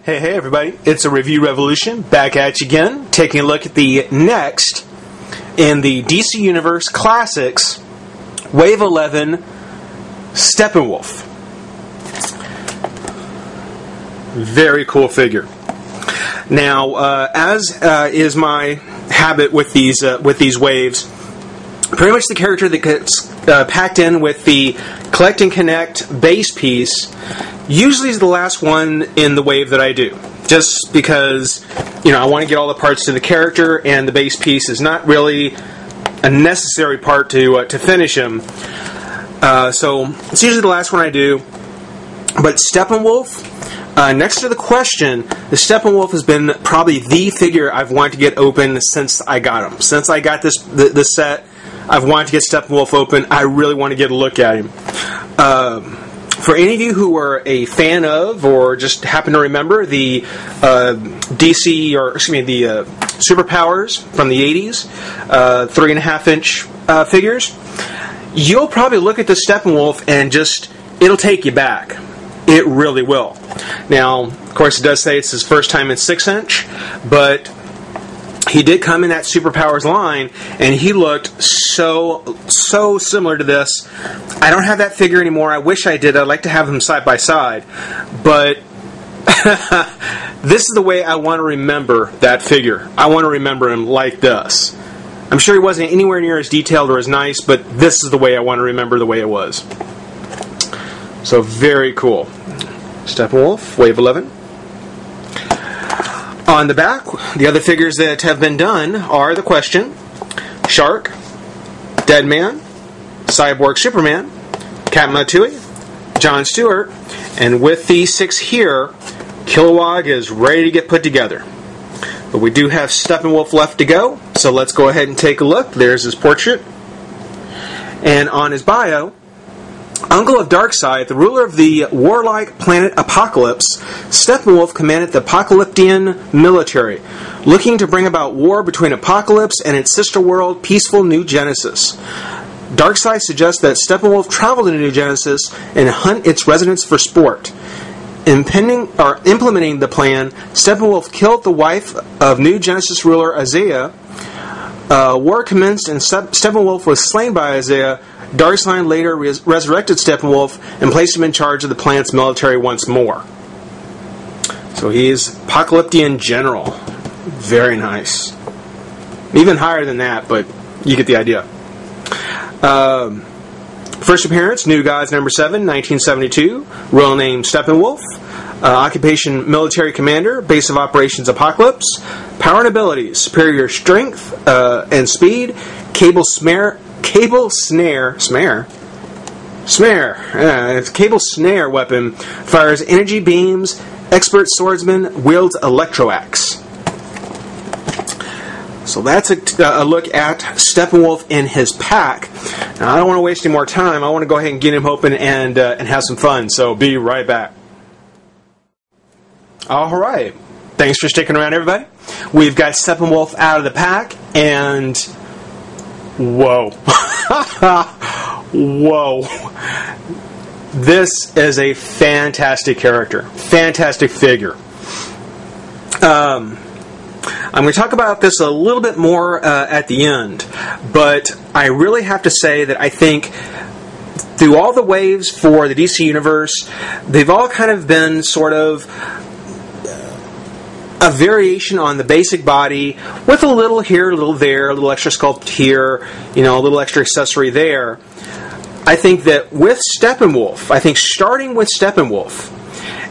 Hey everybody, it's a Review Revolution, back at you again, taking a look at the next in the DC Universe Classics, Wave 11, Steppenwolf. Very cool figure. Now, as is my habit with these waves, pretty much the character that gets packed in with the Collect and Connect base piece usually is the last one in the wave that I do. Just because, I want to get all the parts to the character, and the base piece is not really a necessary part to finish him. So it's usually the last one I do. But Steppenwolf, next to the question, the Steppenwolf has been probably the figure I've wanted to get open since I got him. Since I got this set, I've wanted to get Steppenwolf open. I really want to get a look at him. For any of you who are a fan of, or just happen to remember the DC, or excuse me, the Superpowers from the 80s, 3.5-inch figures, you'll probably look at the Steppenwolf and it'll take you back. It really will. Now, of course, it does say it's his first time in 6-inch, but he did come in that Superpowers line, and he looked so similar to this. I don't have that figure anymore. I wish I did. I'd like to have them side by side. But this is the way I want to remember that figure. I want to remember him like this. I'm sure he wasn't anywhere near as detailed or as nice, but this is the way I want to remember the way it was. So very cool. Steppenwolf, Wave 11. On the back, the other figures that have been done are the Question, Shark, Deadman, Cyborg Superman, Captain Matui, John Stewart, and with these 6 here, Kilowog is ready to get put together. But we do have Steppenwolf left to go, so let's go ahead and take a look. There's his portrait. And on his bio, Uncle of Darkseid, the ruler of the warlike planet Apocalypse, Steppenwolf commanded the Apocalyptian military, looking to bring about war between Apocalypse and its sister world, peaceful New Genesis. Darkseid suggests that Steppenwolf travel to New Genesis and hunt its residents for sport. Implementing the plan, Steppenwolf killed the wife of New Genesis ruler Isaiah. War commenced and Steppenwolf was slain by Isaiah. Darkseid later resurrected Steppenwolf and placed him in charge of the planet's military once more. So he's Apocalyptian General. Very nice. Even higher than that, but you get the idea. First appearance, New Gods number 7, 1972. Real name Steppenwolf. Occupation Military Commander. Base of Operations Apocalypse. Power and abilities, superior strength and speed. Cable snare weapon, fires energy beams, expert swordsman, wields electroaxe. So that's a look at Steppenwolf in his pack. Now, I don't want to waste any more time. I want to go ahead and get him open and have some fun, so be right back. Alright, thanks for sticking around, everybody. We've got Steppenwolf out of the pack, and whoa. Whoa. This is a fantastic character. Fantastic figure. I'm going to talk about this a little bit more at the end, but I really have to say that I think through all the waves for the DC Universe, they've all kind of been sort of a variation on the basic body with a little here, a little there, a little extra sculpt here, a little extra accessory there. I think that with Steppenwolf, starting with Steppenwolf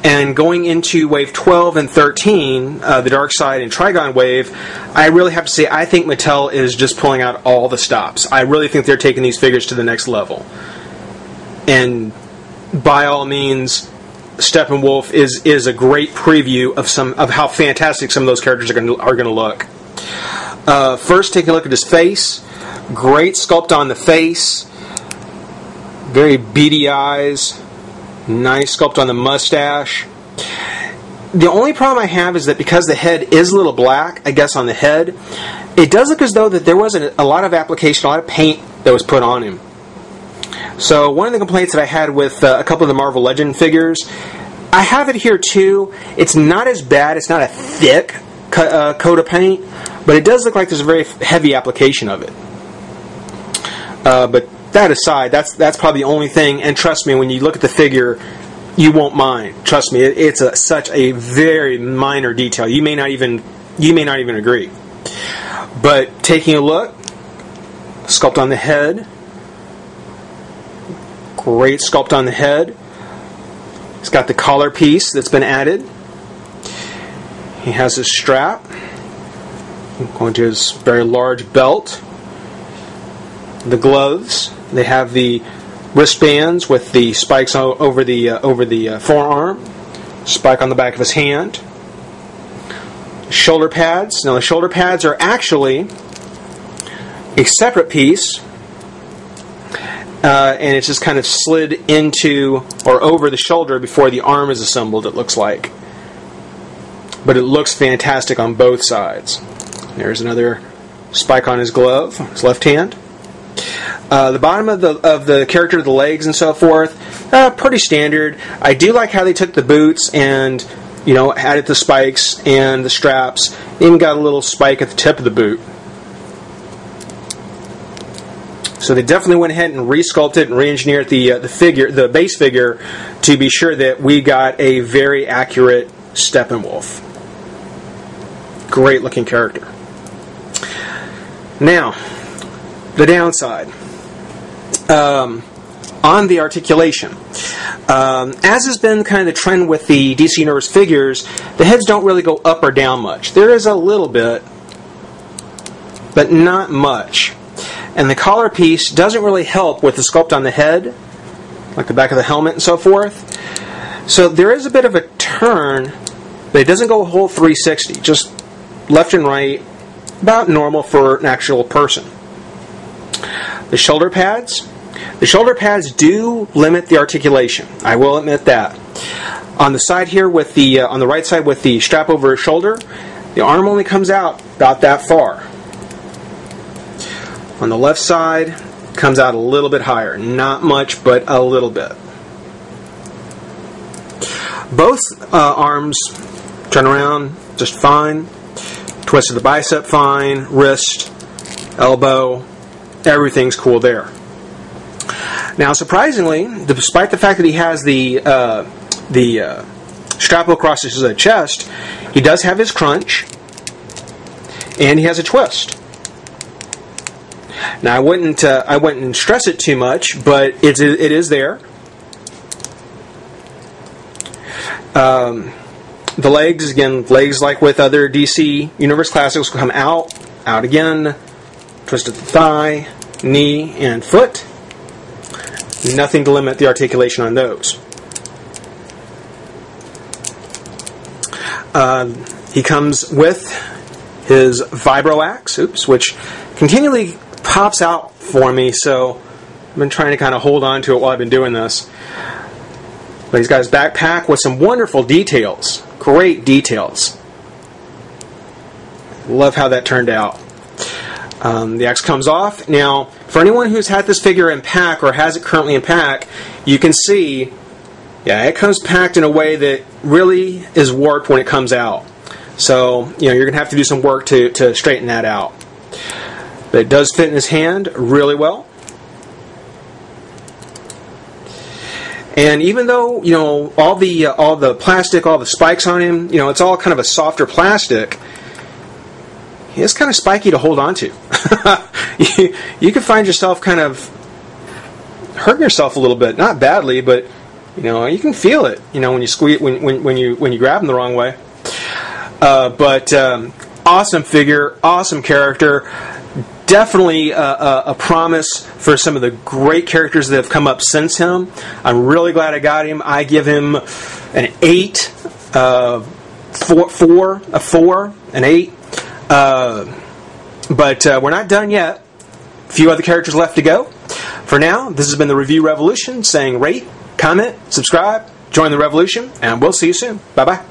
and going into Wave 12 and 13, the Darkseid and Trigon Wave, I really have to say I think Mattel is just pulling out all the stops. I really think they're taking these figures to the next level. And by all means, Steppenwolf is a great preview of how fantastic some of those characters are going to look. First, take a look at his face. Great sculpt on the face. Very beady eyes. Nice sculpt on the mustache. The only problem I have is that because the head is a little black, I guess on the head, it does look as though that there wasn't a lot of application, a lot of paint that was put on him. So one of the complaints that I had with a couple of the Marvel Legend figures, I have it here too. It's not as bad. It's not a thick coat of paint, but it does look like there's a very heavy application of it. But that aside, that's probably the only thing. And trust me, when you look at the figure, you won't mind. Trust me, it's such a very minor detail. You may not even agree. But taking a look, sculpt on the head. Great sculpt on the head. It's got the collar piece that's been added. He has his strap. Going to his very large belt. The gloves. They have the wristbands with the spikes over the forearm. Spike on the back of his hand. Shoulder pads. Now the shoulder pads are actually a separate piece, and it's just kind of slid into or over the shoulder before the arm is assembled, it looks like. But it looks fantastic on both sides. There's another spike on his glove, his left hand. The bottom of the character, the legs and so forth, pretty standard. I do like how they took the boots and added the spikes and the straps. Even got a little spike at the tip of the boot. So they definitely went ahead and re-sculpted and re-engineered the base figure, to be sure that we got a very accurate Steppenwolf. Great looking character. Now, the downside. On the articulation. As has been kind of the trend with the DC Universe figures, the heads don't really go up or down much. There is a little bit, but not much. And the collar piece doesn't really help with the sculpt on the head, like the back of the helmet and so forth. So there is a bit of a turn, but it doesn't go a whole 360, just left and right, about normal for an actual person. The shoulder pads. The shoulder pads do limit the articulation. I will admit that. On the side here, on the right side with the strap over his shoulder, the arm only comes out about that far. On the left side, comes out a little bit higher. Not much, but a little bit. Both arms turn around just fine. Twist of the bicep fine. Wrist, elbow, everything's cool there. Now, surprisingly, despite the fact that he has the strap across his chest, he does have his crunch, and he has a twist. Now, I wouldn't stress it too much, but it is there. The legs, again, legs like with other DC Universe Classics, will come out again, twist at the thigh, knee, and foot. Nothing to limit the articulation on those. He comes with his vibro axe, which continually pops out for me, so I've been trying to kind of hold on to it while I've been doing this. But he's got his backpack with some wonderful details. Great details. Love how that turned out. The axe comes off. Now, for anyone who's had this figure in pack or has it currently in pack, you can see, it comes packed in a way that really is warped when it comes out. So, you're going to have to do some work to straighten that out. But it does fit in his hand really well. And even though, all the plastic, all the spikes on him, it's all kind of a softer plastic, it's kind of spiky to hold on to. You can find yourself kind of hurting yourself a little bit, not badly, but you can feel it. When you squeeze, when you grab them the wrong way. But awesome figure, awesome character. Definitely a promise for some of the great characters that have come up since him. I'm really glad I got him. I give him an 8, 4, an 8. But we're not done yet. A few other characters left to go. For now, this has been the Review Revolution, saying rate, comment, subscribe, join the revolution, and we'll see you soon. Bye-bye.